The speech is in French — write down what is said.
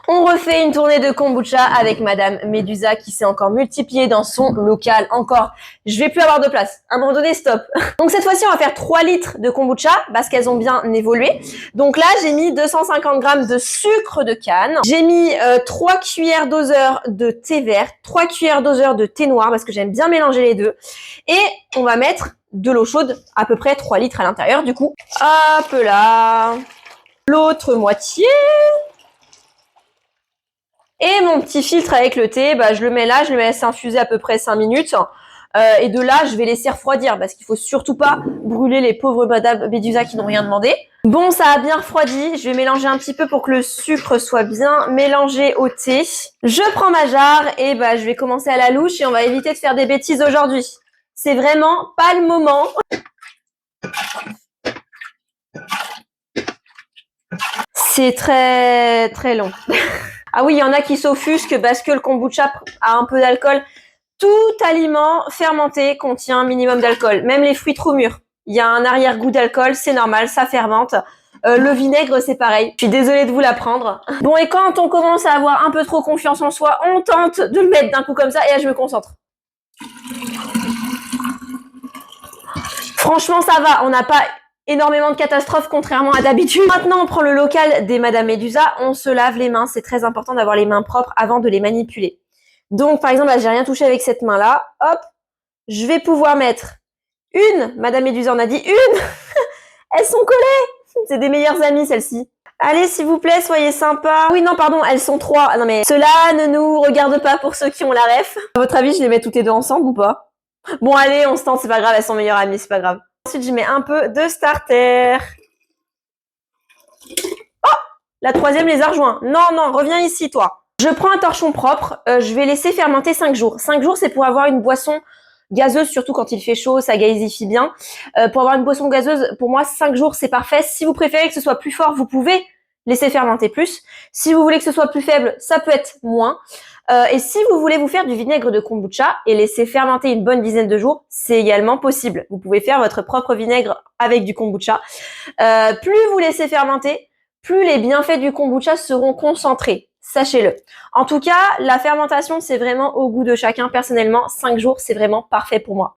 On refait une tournée de kombucha avec Madame Medusa qui s'est encore multipliée dans son local. Encore, je vais plus avoir de place. À un moment donné, stop. Donc cette fois-ci, on va faire 3 litres de kombucha parce qu'elles ont bien évolué. Donc là, j'ai mis 250 grammes de sucre de canne. J'ai mis 3 cuillères doseurs de thé vert, 3 cuillères doseurs de thé noir parce que j'aime bien mélanger les deux. Et on va mettre de l'eau chaude, à peu près 3 litres à l'intérieur du coup. Hop là. L'autre moitié. Et mon petit filtre avec le thé, je le mets là, je le laisse infuser à peu près 5 minutes. Et de là, je vais laisser refroidir parce qu'il faut surtout pas brûler les pauvres Madame Medusa qui n'ont rien demandé. Bon, ça a bien refroidi. Je vais mélanger un petit peu pour que le sucre soit bien mélangé au thé. Je prends ma jarre et je vais commencer à la louche et on va éviter de faire des bêtises aujourd'hui. C'est vraiment pas le moment. C'est très très long. Ah oui, il y en a qui s'offusquent parce que le kombucha a un peu d'alcool. Tout aliment fermenté contient un minimum d'alcool, même les fruits trop mûrs. Il y a un arrière-goût d'alcool, c'est normal, ça fermente. Le vinaigre, c'est pareil. Je suis désolée de vous l'apprendre. Bon, et quand on commence à avoir un peu trop confiance en soi, on tente de le mettre d'un coup comme ça, et là, je me concentre. Franchement, ça va, on n'a pas énormément de catastrophes contrairement à d'habitude. Maintenant, on prend le local des Madame Medusa, on se lave les mains. C'est très important d'avoir les mains propres avant de les manipuler. Donc, par exemple, là, j'ai rien touché avec cette main-là. Hop, je vais pouvoir mettre une. Madame Medusa en a dit une. Elles sont collées. C'est des meilleures amies, celles-ci. Allez, s'il vous plaît, soyez sympas. Oui, non, pardon, elles sont 3. Non, mais cela ne nous regarde pas pour ceux qui ont la ref. À votre avis, je les mets toutes les deux ensemble ou pas? Bon, allez, on se tente, c'est pas grave, elles sont meilleures amies, c'est pas grave. Ensuite, je mets un peu de starter. Oh, la troisième les a rejoints. Non, non, reviens ici, toi. Je prends un torchon propre. Je vais laisser fermenter 5 jours. 5 jours, c'est pour avoir une boisson gazeuse, surtout quand il fait chaud, ça gazifie bien. Pour avoir une boisson gazeuse, pour moi, 5 jours, c'est parfait. Si vous préférez que ce soit plus fort, vous pouvez laisser fermenter plus. Si vous voulez que ce soit plus faible, ça peut être moins. Et si vous voulez vous faire du vinaigre de kombucha et laisser fermenter une bonne dizaine de jours, c'est également possible. Vous pouvez faire votre propre vinaigre avec du kombucha. Plus vous laissez fermenter, plus les bienfaits du kombucha seront concentrés. Sachez-le. En tout cas, la fermentation, c'est vraiment au goût de chacun. Personnellement, 5 jours, c'est vraiment parfait pour moi.